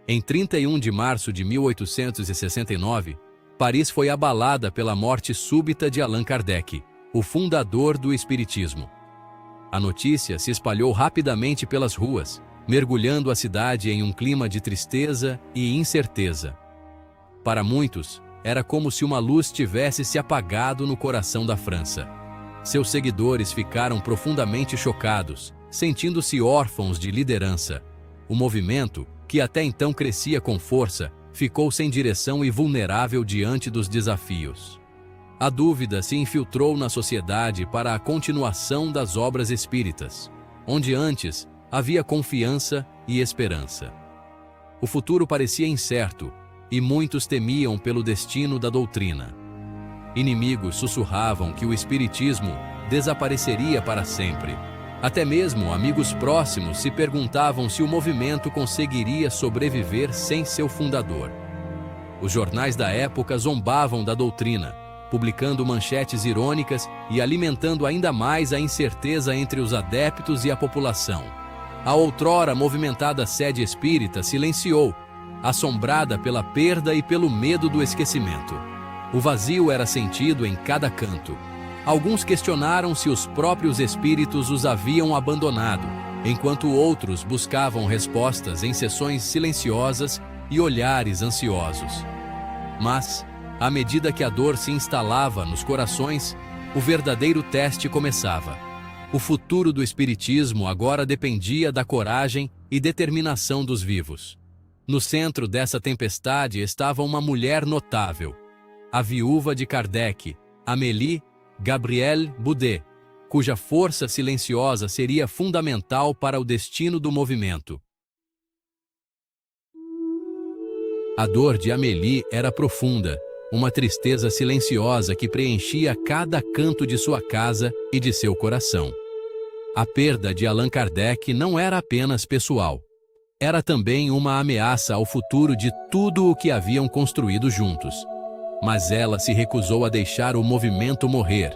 Em 31 de março de 1869, Paris foi abalada pela morte súbita de Allan Kardec, o fundador do Espiritismo. A notícia se espalhou rapidamente pelas ruas, mergulhando a cidade em um clima de tristeza e incerteza. Para muitos, era como se uma luz tivesse se apagado no coração da França. Seus seguidores ficaram profundamente chocados, sentindo-se órfãos de liderança. O movimento, que até então crescia com força, ficou sem direção e vulnerável diante dos desafios. A dúvida se infiltrou na sociedade para a continuação das obras espíritas, onde antes havia confiança e esperança. O futuro parecia incerto, e muitos temiam pelo destino da doutrina. Inimigos sussurravam que o espiritismo desapareceria para sempre. Até mesmo amigos próximos se perguntavam se o movimento conseguiria sobreviver sem seu fundador. Os jornais da época zombavam da doutrina, publicando manchetes irônicas e alimentando ainda mais a incerteza entre os adeptos e a população. A outrora movimentada sede espírita silenciou, assombrada pela perda e pelo medo do esquecimento. O vazio era sentido em cada canto. Alguns questionaram se os próprios espíritos os haviam abandonado, enquanto outros buscavam respostas em sessões silenciosas e olhares ansiosos. Mas, à medida que a dor se instalava nos corações, o verdadeiro teste começava. O futuro do espiritismo agora dependia da coragem e determinação dos vivos. No centro dessa tempestade estava uma mulher notável, a viúva de Kardec, Amélie Gabrielle Boudet, cuja força silenciosa seria fundamental para o destino do movimento. A dor de Amélie era profunda, uma tristeza silenciosa que preenchia cada canto de sua casa e de seu coração. A perda de Allan Kardec não era apenas pessoal. Era também uma ameaça ao futuro de tudo o que haviam construído juntos. Mas ela se recusou a deixar o movimento morrer.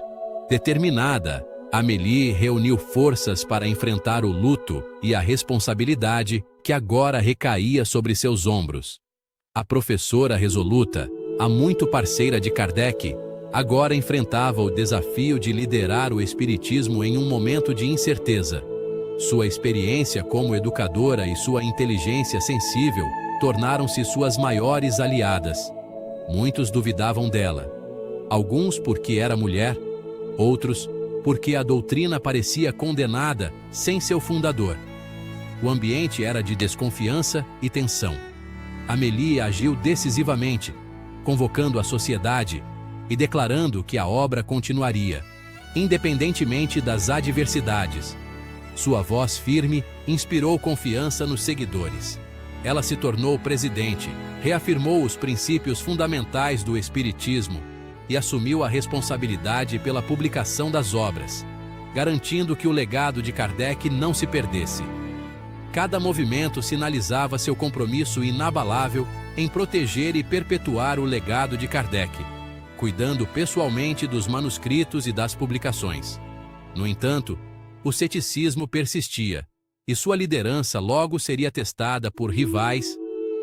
Determinada, Amélie reuniu forças para enfrentar o luto e a responsabilidade que agora recaía sobre seus ombros. A professora resoluta, há muito parceira de Kardec, agora enfrentava o desafio de liderar o espiritismo em um momento de incerteza. Sua experiência como educadora e sua inteligência sensível tornaram-se suas maiores aliadas. Muitos duvidavam dela. Alguns porque era mulher, outros porque a doutrina parecia condenada sem seu fundador. O ambiente era de desconfiança e tensão. Amélie agiu decisivamente, convocando a sociedade e declarando que a obra continuaria, independentemente das adversidades. Sua voz firme inspirou confiança nos seguidores. Ela se tornou presidente, reafirmou os princípios fundamentais do espiritismo e assumiu a responsabilidade pela publicação das obras, garantindo que o legado de Kardec não se perdesse. Cada movimento sinalizava seu compromisso inabalável em proteger e perpetuar o legado de Kardec, cuidando pessoalmente dos manuscritos e das publicações. No entanto, o ceticismo persistia, e sua liderança logo seria testada por rivais,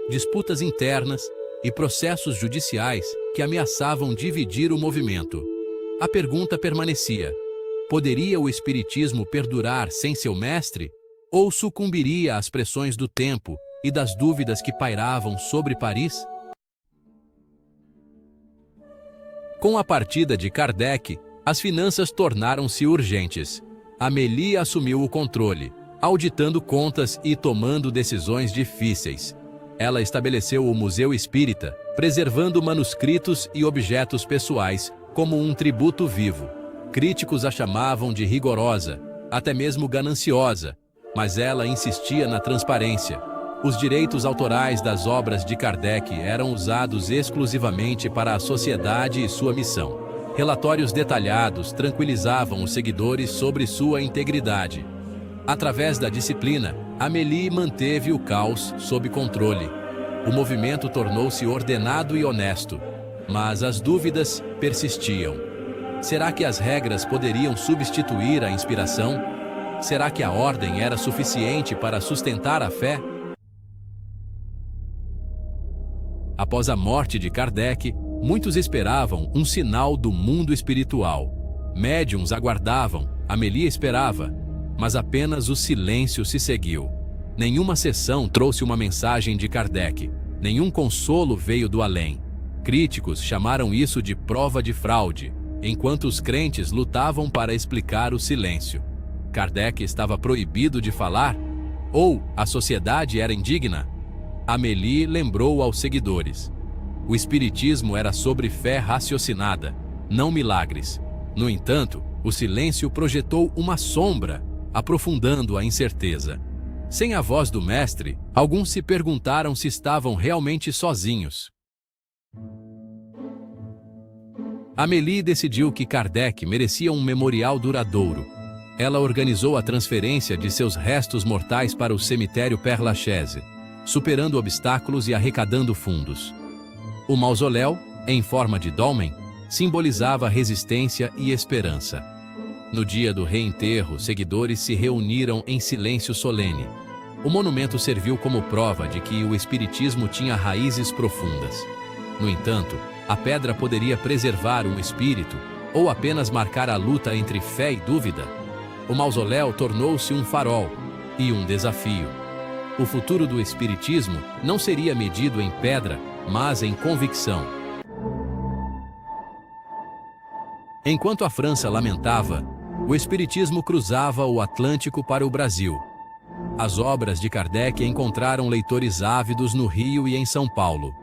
disputas internas e processos judiciais que ameaçavam dividir o movimento. A pergunta permanecia: poderia o espiritismo perdurar sem seu mestre? Ou sucumbiria às pressões do tempo e das dúvidas que pairavam sobre Paris? Com a partida de Kardec, as finanças tornaram-se urgentes. Amélie assumiu o controle, auditando contas e tomando decisões difíceis. Ela estabeleceu o Museu Espírita, preservando manuscritos e objetos pessoais como um tributo vivo. Críticos a chamavam de rigorosa, até mesmo gananciosa, mas ela insistia na transparência. Os direitos autorais das obras de Kardec eram usados exclusivamente para a sociedade e sua missão. Relatórios detalhados tranquilizavam os seguidores sobre sua integridade. Através da disciplina, Amélie manteve o caos sob controle. O movimento tornou-se ordenado e honesto, mas as dúvidas persistiam. Será que as regras poderiam substituir a inspiração? Será que a ordem era suficiente para sustentar a fé? Após a morte de Kardec, muitos esperavam um sinal do mundo espiritual. Médiuns aguardavam, Amélie esperava, mas apenas o silêncio se seguiu. Nenhuma sessão trouxe uma mensagem de Kardec, nenhum consolo veio do além. Críticos chamaram isso de prova de fraude, enquanto os crentes lutavam para explicar o silêncio. Kardec estava proibido de falar? Ou a sociedade era indigna? Amélie lembrou aos seguidores. O espiritismo era sobre fé raciocinada, não milagres. No entanto, o silêncio projetou uma sombra, aprofundando a incerteza. Sem a voz do mestre, alguns se perguntaram se estavam realmente sozinhos. Amélie decidiu que Kardec merecia um memorial duradouro. Ela organizou a transferência de seus restos mortais para o cemitério Père Lachaise, superando obstáculos e arrecadando fundos. O mausoléu, em forma de dolmen, simbolizava resistência e esperança. No dia do reenterro, seguidores se reuniram em silêncio solene. O monumento serviu como prova de que o espiritismo tinha raízes profundas. No entanto, a pedra poderia preservar um espírito ou apenas marcar a luta entre fé e dúvida. O mausoléu tornou-se um farol e um desafio. O futuro do espiritismo não seria medido em pedra, mas em convicção. Enquanto a França lamentava, o espiritismo cruzava o Atlântico para o Brasil. As obras de Kardec encontraram leitores ávidos no Rio e em São Paulo.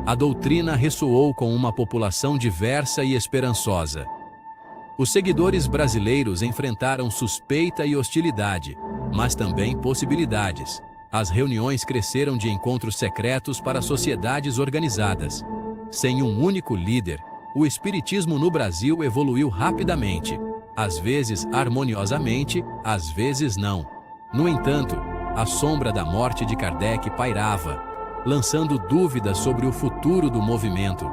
A doutrina ressoou com uma população diversa e esperançosa. Os seguidores brasileiros enfrentaram suspeita e hostilidade, mas também possibilidades. As reuniões cresceram de encontros secretos para sociedades organizadas. Sem um único líder, o espiritismo no Brasil evoluiu rapidamente, às vezes harmoniosamente, às vezes não. No entanto, a sombra da morte de Kardec pairava, lançando dúvidas sobre o futuro do movimento.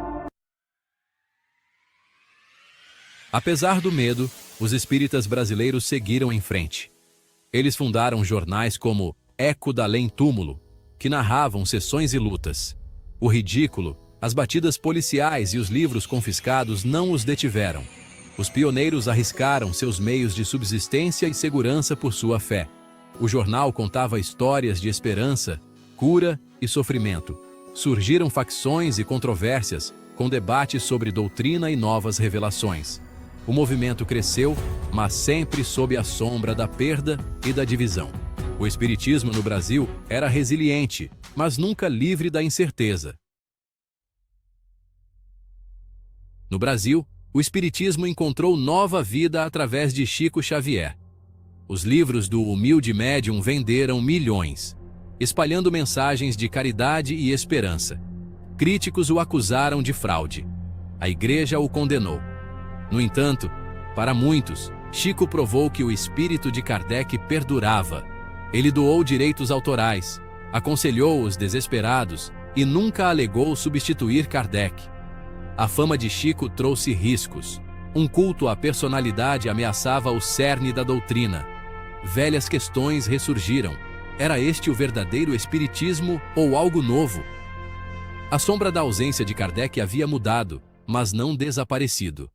Apesar do medo, os espíritas brasileiros seguiram em frente. Eles fundaram jornais como Eco da Além Túmulo, que narravam sessões e lutas. O ridículo, as batidas policiais e os livros confiscados não os detiveram. Os pioneiros arriscaram seus meios de subsistência e segurança por sua fé. O jornal contava histórias de esperança, cura e sofrimento. Surgiram facções e controvérsias, com debates sobre doutrina e novas revelações. O movimento cresceu, mas sempre sob a sombra da perda e da divisão. O espiritismo no Brasil era resiliente, mas nunca livre da incerteza. No Brasil, o espiritismo encontrou nova vida através de Chico Xavier. Os livros do humilde médium venderam milhões, espalhando mensagens de caridade e esperança. Críticos o acusaram de fraude. A Igreja o condenou. No entanto, para muitos, Chico provou que o espírito de Kardec perdurava. Ele doou direitos autorais, aconselhou os desesperados e nunca alegou substituir Kardec. A fama de Chico trouxe riscos. Um culto à personalidade ameaçava o cerne da doutrina. Velhas questões ressurgiram. Era este o verdadeiro espiritismo ou algo novo? A sombra da ausência de Kardec havia mudado, mas não desaparecido.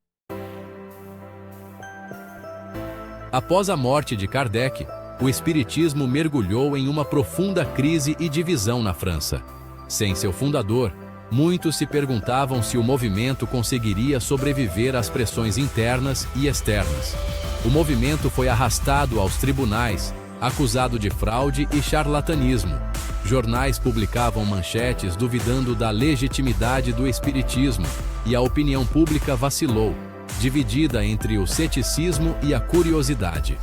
Após a morte de Kardec, o espiritismo mergulhou em uma profunda crise e divisão na França. Sem seu fundador, muitos se perguntavam se o movimento conseguiria sobreviver às pressões internas e externas. O movimento foi arrastado aos tribunais, acusado de fraude e charlatanismo. Jornais publicavam manchetes duvidando da legitimidade do espiritismo, e a opinião pública vacilou, dividida entre o ceticismo e a curiosidade.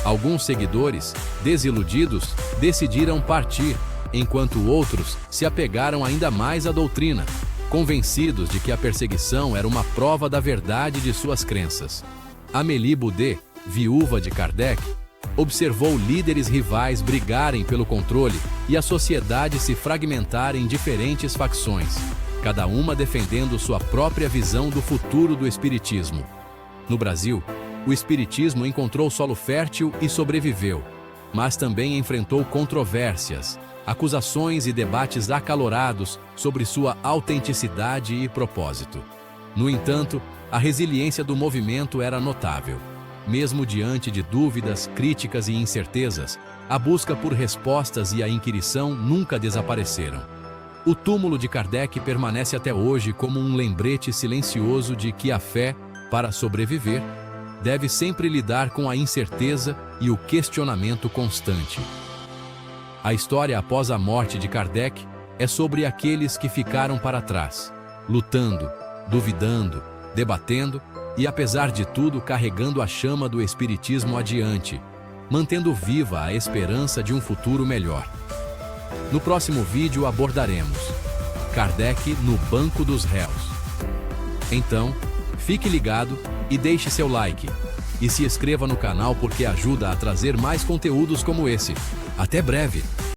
Alguns seguidores, desiludidos, decidiram partir, enquanto outros se apegaram ainda mais à doutrina, convencidos de que a perseguição era uma prova da verdade de suas crenças. Amélie Boudet, viúva de Kardec, observou líderes rivais brigarem pelo controle e a sociedade se fragmentar em diferentes facções, cada uma defendendo sua própria visão do futuro do espiritismo. No Brasil, o espiritismo encontrou solo fértil e sobreviveu, mas também enfrentou controvérsias. acusações e debates acalorados sobre sua autenticidade e propósito. No entanto, a resiliência do movimento era notável. Mesmo diante de dúvidas, críticas e incertezas, a busca por respostas e a inquirição nunca desapareceram. O túmulo de Kardec permanece até hoje como um lembrete silencioso de que a fé, para sobreviver, deve sempre lidar com a incerteza e o questionamento constante. A história após a morte de Kardec é sobre aqueles que ficaram para trás, lutando, duvidando, debatendo e, apesar de tudo, carregando a chama do espiritismo adiante, mantendo viva a esperança de um futuro melhor. No próximo vídeo abordaremos Kardec no banco dos réus. Então, fique ligado e deixe seu like. E se inscreva no canal porque ajuda a trazer mais conteúdos como esse. Até breve!